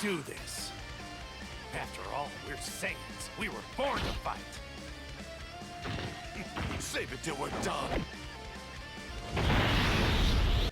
do this. After all, we're Saiyans. We were born to fight. Save it till we're done.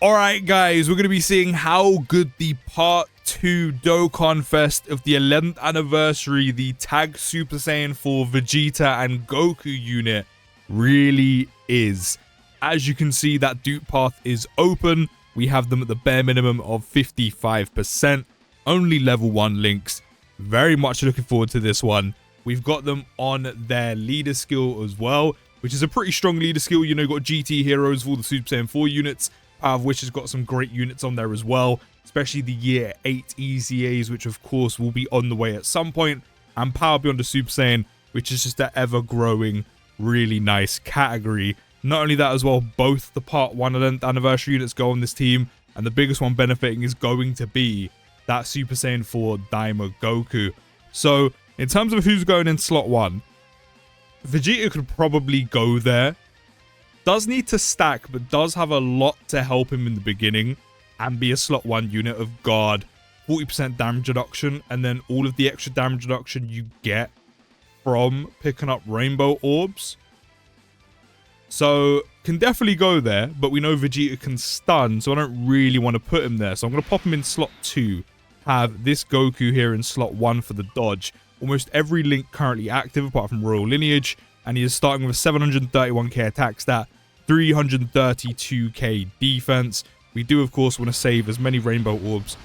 Alright guys, we're going to be seeing how good the Part 2 Dokkanfest of the 11th anniversary, the Tag Super Saiyan 4 Vegeta and Goku unit really is. As you can see, that dupe path is open. We have them at the bare minimum of 55%. Only level 1 links. Very much looking forward to this one. We've got them on their leader skill as well, which is a pretty strong leader skill. You know, you've got GT heroes for all the Super Saiyan 4 units. Which has got some great units on there as well, especially the Year 8 EZAs, which of course will be on the way at some point, and Power Beyond the Super Saiyan, which is just an ever-growing, really nice category. Not only that as well, both the Part 1 11th anniversary units go on this team, and the biggest one benefiting is going to be that Super Saiyan 4 Daima Goku. So, in terms of who's going in slot 1, Vegeta could probably go there. Does need to stack, but does have a lot to help him in the beginning and be a slot 1 unit of guard, 40% damage reduction, and then all of the extra damage reduction you get from picking up rainbow orbs. So can definitely go there, but we know Vegeta can stun, so I don't really want to put him there. So I'm going to pop him in slot 2, have this Goku here in slot 1 for the dodge. Almost every link currently active apart from Royal Lineage, and he is starting with a 731k attack stat, 332k defense. We do of course want to save as many rainbow orbs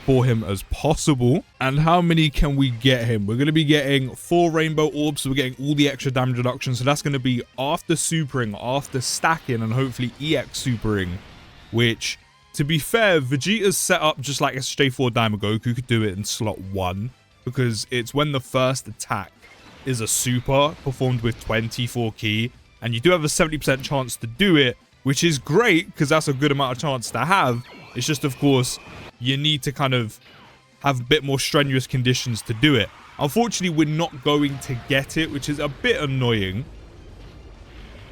for him as possible. And how many can we get him? We're going to be getting 4 rainbow orbs, so we're getting all the extra damage reduction. So that's going to be after supering, after stacking, and hopefully EX supering, which, to be fair, Vegeta's set up just like SSJ4 Daima Goku could do it in slot 1, because it's when the first attack is a super performed with 24 ki, and you do have a 70% chance to do it, which is great because that's a good amount of chance to have. It's just, of course, you need to kind of have a bit more strenuous conditions to do it. Unfortunately, we're not going to get it, which is a bit annoying.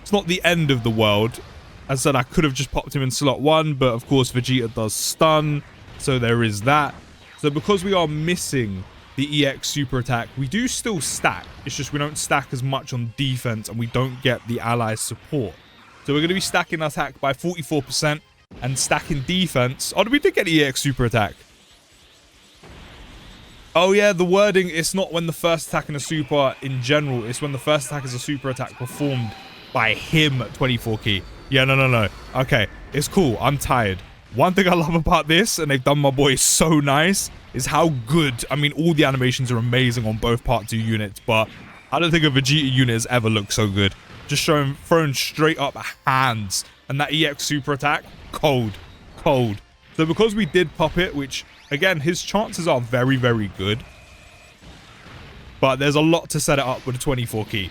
It's not the end of the world. As I said, I could have just popped him in slot 1, but of course Vegeta does stun, so there is that. So because we are missing the EX super attack, we do still stack. It's just we don't stack as much on defense, and we don't get the allies support. So we're going to be stacking attack by 44% and stacking defense. Oh, we did get the EX super attack. Oh yeah, the wording, it's not when the first attack in a super in general, it's when the first attack is a super attack performed by him at 24 ki. Yeah, no. Okay, it's cool. I'm tired. One thing I love about this, and they've done my boy so nice, is how good, I mean, all the animations are amazing on both Part 2 units, but I don't think a Vegeta unit has ever looked so good. Just thrown straight up hands, and that EX super attack, cold. So because we did pop it, which, again, his chances are very, very good, but there's a lot to set it up with a 24 ki.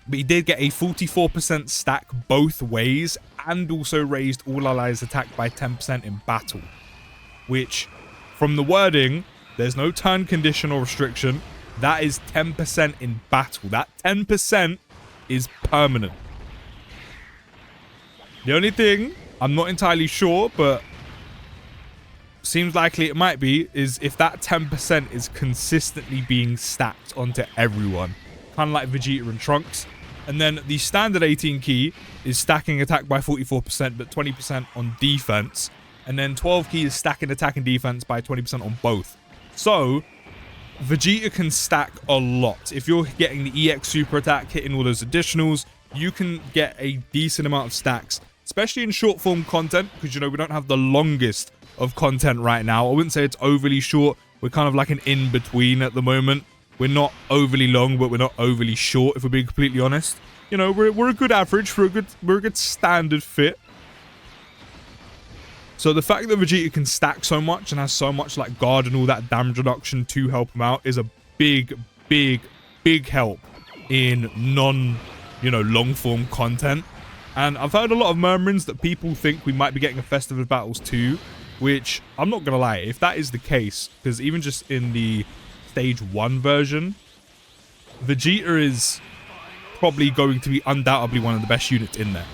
But he did get a 44% stack both ways, and also raised all allies attack by 10% in battle, which, from the wording, there's no turn condition or restriction. That is 10% in battle. That 10% is permanent. The only thing, I'm not entirely sure, but seems likely it might be, is if that 10% is consistently being stacked onto everyone. Kind of like Vegeta and Trunks. And then the standard 18 ki is stacking attack by 44%, but 20% on defense. And then 12 ki is stacking attack and defense by 20% on both. So Vegeta can stack a lot. If you're getting the EX super attack, hitting all those additionals, you can get a decent amount of stacks, especially in short form content, because, you know, we don't have the longest of content right now. I wouldn't say it's overly short. We're kind of like an in-between at the moment. We're not overly long, but we're not overly short, if we're being completely honest. You know, we're a good average, we're a good standard fit. So the fact that Vegeta can stack so much and has so much like guard and all that damage reduction to help him out is a big help in long form content. And I've heard a lot of murmurings that people think we might be getting a Festival of Battles 2, which I'm not gonna lie, if that is the case, because even just in the Stage 1 version, Vegeta is probably going to be undoubtedly one of the best units in there.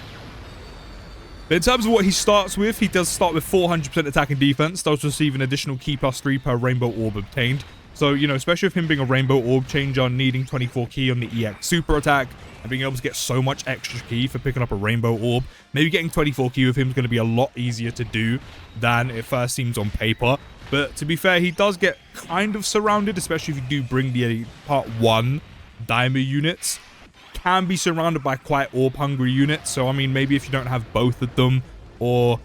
But in terms of what he starts with, he does start with 400% attack and defense, does receive an additional key +3 per rainbow orb obtained. So, you know, especially with him being a rainbow orb changer, needing 24 key on the EX super attack, and being able to get so much extra key for picking up a rainbow orb, maybe getting 24 key with him is going to be a lot easier to do than it first seems on paper. But to be fair, he does get kind of surrounded, especially if you do bring the part 1 diamond units. Can be surrounded by quite orb hungry units. So, I mean, maybe if you don't have both of them, or,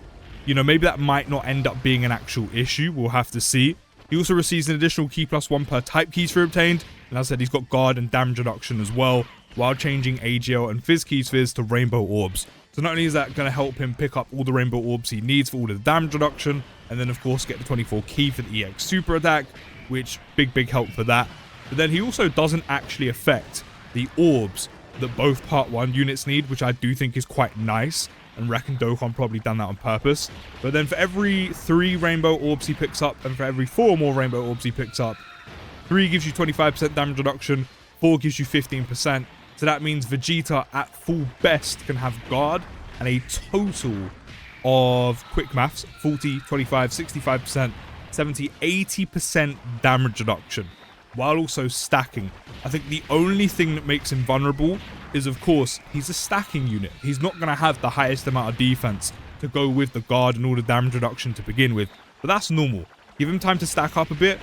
you know, maybe that might not end up being an actual issue. We'll have to see. He also receives an additional key +1 per type keys for obtained. And as I said, he's got guard and damage reduction as well, while changing AGL and Fizz keys Fizz to rainbow orbs. So not only is that going to help him pick up all the rainbow orbs he needs for all of the damage reduction, and then of course get the 24 key for the EX super attack, which big help for that. But then he also doesn't actually affect the orbs that both part 1 units need, which I do think is quite nice, and reckon Dokkan probably done that on purpose. But then for every 3 rainbow orbs he picks up, and for every 4 more rainbow orbs he picks up, 3 gives you 25% damage reduction, 4 gives you 15%. So that means Vegeta at full best can have guard and a total of, quick maths, 40, 25, 65%, 70, 80% damage reduction, while also stacking. I think the only thing that makes him vulnerable is, of course, he's a stacking unit. He's not going to have the highest amount of defense to go with the guard and all the damage reduction to begin with. But that's normal. Give him time to stack up a bit.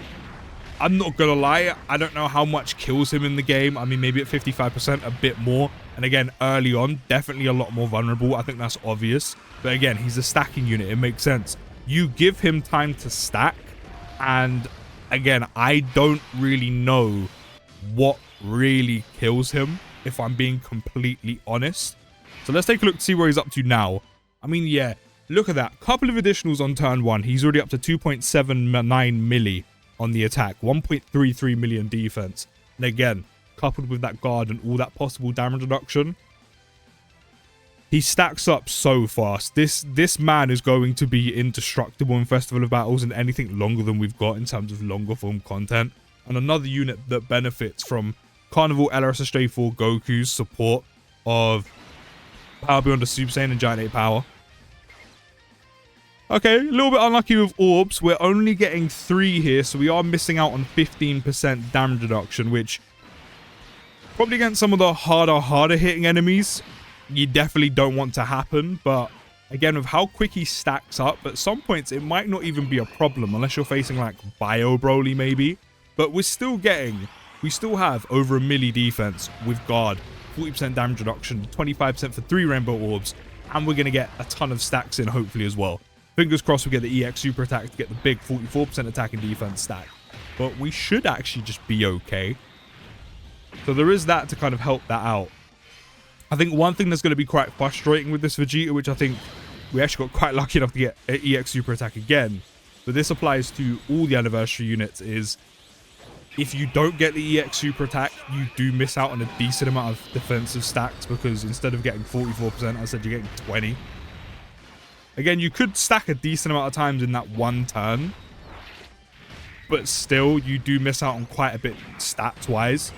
I'm not going to lie, I don't know how much kills him in the game. I mean, maybe at 55%, a bit more. And again, early on, definitely a lot more vulnerable. I think that's obvious. But again, he's a stacking unit. It makes sense. You give him time to stack. And again, I don't really know what really kills him, if I'm being completely honest. So let's take a look to see where he's up to now. I mean, yeah, look at that. Couple of additionals on turn 1. He's already up to 2.79 milli on the attack, 1.33 million defense. And again, coupled with that guard and all that possible damage reduction, he stacks up so fast. This man is going to be indestructible in Festival of Battles and anything longer than we've got in terms of longer form content. And another unit that benefits from Carnival SSJ4 Goku's support of Power Beyond the Super Saiyan and Giant 8 Power. Okay, a little bit unlucky with orbs. We're only getting 3 here, so we are missing out on 15% damage reduction, which probably against some of the harder hitting enemies, you definitely don't want to happen. But again, with how quick he stacks up, at some points it might not even be a problem unless you're facing like Bio Broly maybe. But we still have over a milli defense with guard, 40% damage reduction, 25% for 3 rainbow orbs, and we're going to get a ton of stacks in hopefully as well. Fingers crossed we get the EX super attack to get the big 44% attack and defense stack. But we should actually just be okay. So there is that to kind of help that out. I think one thing that's going to be quite frustrating with this Vegeta, which I think we actually got quite lucky enough to get an EX super attack again, but this applies to all the anniversary units, is if you don't get the EX super attack, you do miss out on a decent amount of defensive stacks, because instead of getting 44%, I said you're getting 20. Again, you could stack a decent amount of times in that one turn, but still, you do miss out on quite a bit stats-wise.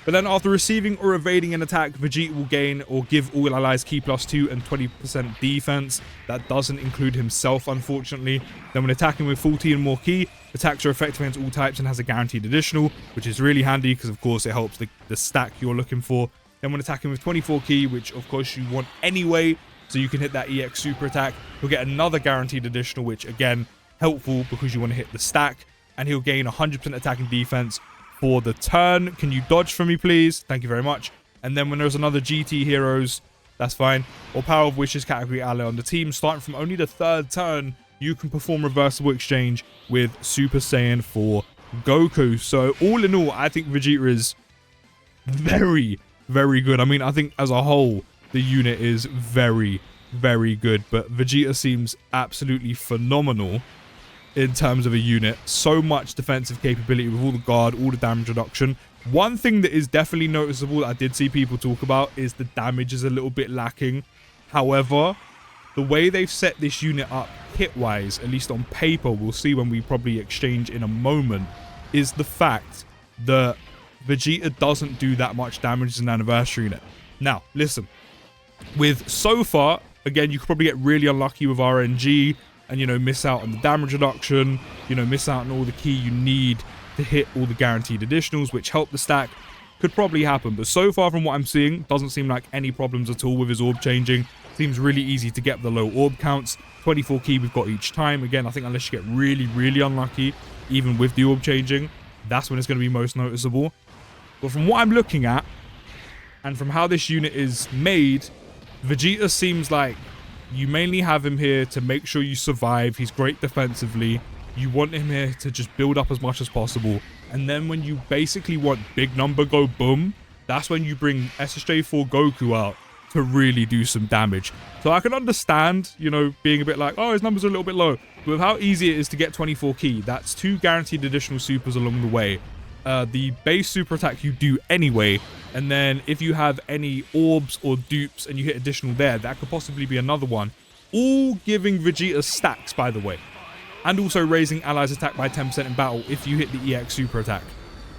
But then after receiving or evading an attack, Vegeta will gain or give all allies key +2 and 20% defense. That doesn't include himself, unfortunately. Then when attacking with 14 and more key, attacks are effective against all types and has a guaranteed additional, which is really handy because, of course, it helps the stack you're looking for. Then when attacking with 24 key, which, of course, you want anyway, so you can hit that EX super attack, he'll get another guaranteed additional, which, again, helpful because you want to hit the stack. And he'll gain 100% attack and defense for the turn. Can you dodge for me, please? Thank you very much. And then when there's another GT heroes, that's fine, or Power of Wishes category ally on the team, starting from only the 3rd turn, you can perform reversible exchange with Super Saiyan 4 Goku. So all in all, I think Vegeta is very, very good. I mean, I think as a whole, the unit is very, very good. But Vegeta seems absolutely phenomenal in terms of a unit. So much defensive capability with all the guard, all the damage reduction. One thing that is definitely noticeable that I did see people talk about is the damage is a little bit lacking. However, the way they've set this unit up hit-wise, at least on paper, we'll see when we probably exchange in a moment, is the fact that Vegeta doesn't do that much damage as an anniversary unit. Now, listen, with so far, Again, you could probably get really unlucky with RNG and, you know, miss out on the damage reduction, you know, miss out on all the key you need to hit all the guaranteed additionals, which help the stack. Could probably happen, but so far from what I'm seeing, doesn't seem like any problems at all with his orb changing. Seems really easy to get the low orb counts. 24 key we've got each time. Again, I think unless you get really, really unlucky, even with the orb changing, that's when it's going to be most noticeable. But from what I'm looking at, and from how this unit is made, Vegeta seems like you mainly have him here to make sure you survive. He's great defensively. You want him here to just build up as much as possible. And then when you basically want big number go boom, that's when you bring SSJ4 Goku out to really do some damage. So I can understand, you know, being a bit like, oh, his numbers are a little bit low. But with how easy it is to get 24 key, that's 2 guaranteed additional supers along the way. The base super attack you do anyway. And then if you have any orbs or dupes and you hit additional there, that could possibly be another one. All giving Vegeta stacks, by the way. And also raising allies attack by 10% in battle if you hit the EX super attack.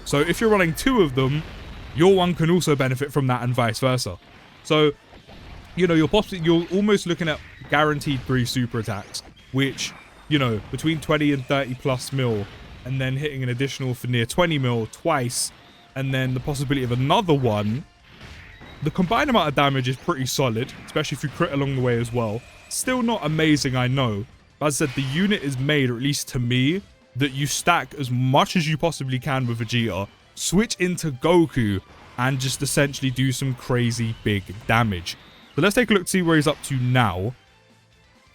So if you're running 2 of them, your one can also benefit from that and vice versa. So, you know, you're almost looking at guaranteed 3 super attacks, which, you know, between 20 and 30 plus mil, and then hitting an additional for near 20 mil twice, and then the possibility of another one. The combined amount of damage is pretty solid, especially if you crit along the way as well. Still not amazing, I know. But as I said, the unit is made, or at least to me, that you stack as much as you possibly can with Vegeta, switch into Goku, and just essentially do some crazy big damage. So let's take a look to see where he's up to now.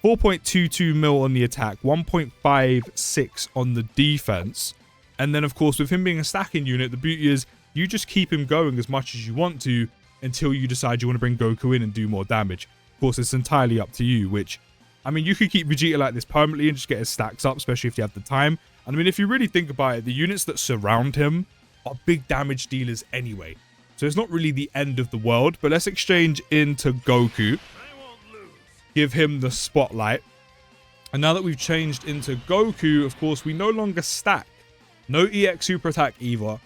4.22 mil on the attack, 1.56 on the defense. And then, of course, with him being a stacking unit, the beauty is you just keep him going as much as you want to until you decide you want to bring Goku in and do more damage. Of course, it's entirely up to you, which, I mean, you could keep Vegeta like this permanently and just get his stacks up, especially if you have the time. And I mean, if you really think about it, the units that surround him are big damage dealers anyway. So it's not really the end of the world, but let's exchange into Goku. Give him the spotlight. And now that we've changed into Goku, of course, we no longer stack. No EX super attack either.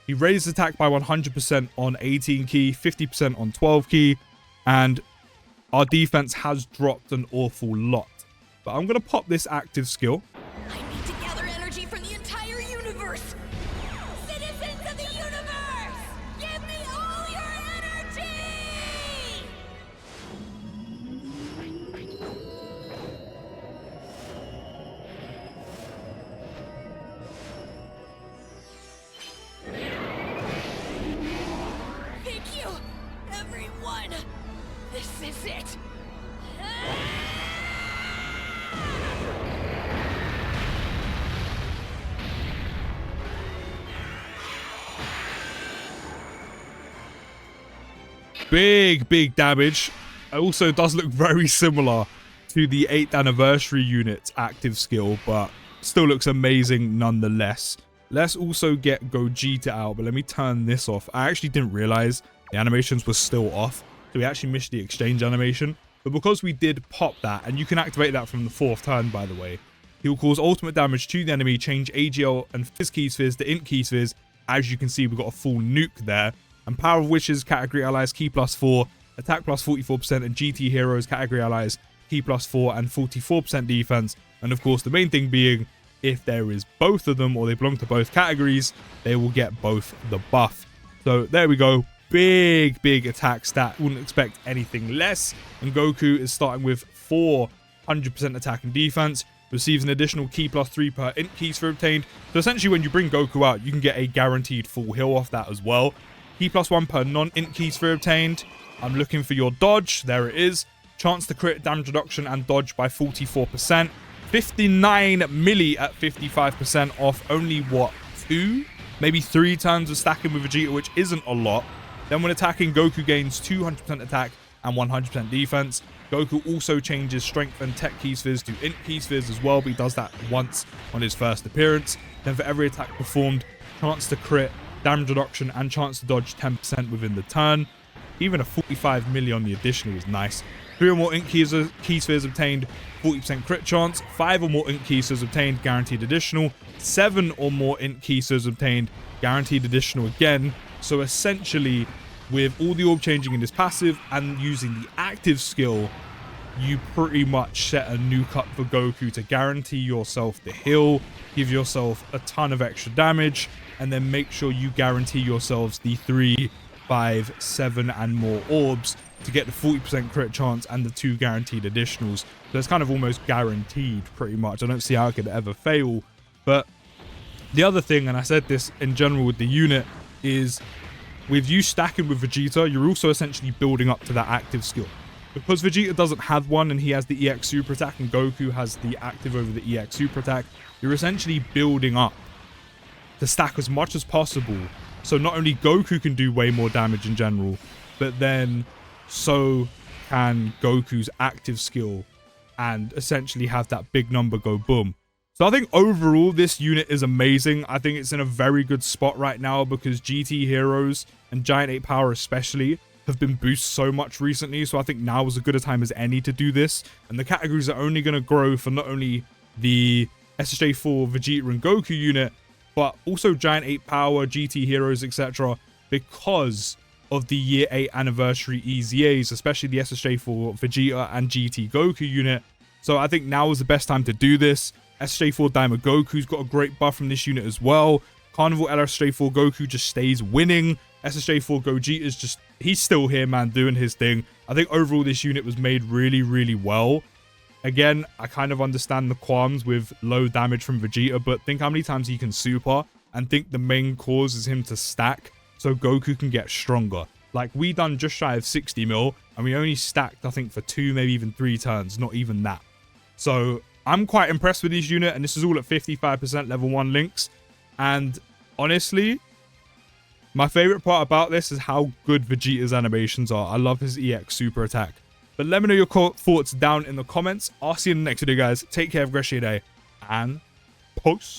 He raised attack by 100% on 18 key, 50% on 12 key, and our defense has dropped an awful lot. But I'm going to pop this active skill. I need to gather energy from the entire universe. Citizens of the universe, give me all your energy! Thank you, everyone. This is it. Big damage. It also does look very similar to the 8th anniversary unit's active skill, but still looks amazing nonetheless. Let's also get Gogeta out, but let me turn this off. I actually didn't realize the animations were still off, so we actually missed the exchange animation. But because we did pop that, and you can activate that from the 4th turn, by the way, he will cause ultimate damage to the enemy, change AGL and Fizz Key Spheres to Int Key Spheres. As you can see, we've got a full nuke there. And Power of Wishes, category allies, key +4, attack +44%, and GT Heroes, category allies, key +4 and 44% defense. And of course, the main thing being, if there is both of them or they belong to both categories, they will get both the buff. So there we go. Big attack stat. Wouldn't expect anything less. And Goku is starting with 400% attack and defense. Receives an additional key +3 per int key sphere obtained. So essentially, when you bring Goku out, you can get a guaranteed full heal off that as well. Key +1 per non-int key sphere obtained. I'm looking for your dodge. There it is. Chance to crit, damage reduction, and dodge by 44%. 59 milli at 55% off only, what, 2? Maybe 3 turns of stacking with Vegeta, which isn't a lot. Then when attacking, Goku gains 200% attack and 100% defense. Goku also changes strength and tech key spheres to int key spheres as well, but he does that once on his first appearance. Then for every attack performed, chance to crit, damage reduction, and chance to dodge 10% within the turn. Even a 45 milli on the additional is nice. 3 or more int key spheres obtained, 40% crit chance. 5 or more int key spheres obtained, guaranteed additional. 7 or more int key spheres obtained, guaranteed additional again. So essentially, with all the orb changing in his passive and using the active skill, you pretty much set a nuke up for Goku to guarantee yourself the heal, give yourself a ton of extra damage, and then make sure you guarantee yourselves the 3, 5, 7 and more orbs to get the 40% crit chance and the 2 guaranteed additionals. So it's kind of almost guaranteed pretty much. I don't see how it could ever fail. But the other thing, and I said this in general with the unit, is with you stacking with Vegeta, you're also essentially building up to that active skill. Because Vegeta doesn't have one and he has the EX super attack and Goku has the active over the EX super attack, you're essentially building up to stack as much as possible. So not only Goku can do way more damage in general, but then so can Goku's active skill and essentially have that big number go boom. So I think overall this unit is amazing. I think it's in a very good spot right now because GT heroes and Giant 8 power especially have been boosted so much recently. So I think now is as good a time as any to do this. And the categories are only going to grow for not only the SSJ4 Vegeta and Goku unit, but also Giant 8 power, GT heroes, etc. because of the year 8 anniversary EZAs, especially the SSJ4 Vegeta and GT Goku unit. So I think now is the best time to do this. SSJ4 Daima Goku's got a great buff from this unit as well. Carnival SSJ4 Goku just stays winning. SSJ4 Gogeta's just, he's still here, man, doing his thing. I think overall this unit was made really, really well. Again, I kind of understand the qualms with low damage from Vegeta, but think how many times he can super, and think the main cause is him to stack so Goku can get stronger. Like, we done just shy of 60 mil, and we only stacked, I think, for 2, maybe even 3 turns, not even that. So I'm quite impressed with this unit, and this is all at 55% level 1 links. And honestly, my favorite part about this is how good Vegeta's animations are. I love his EX super attack. But let me know your thoughts down in the comments. I'll see you in the next video, guys. Take care, have a great day, and post.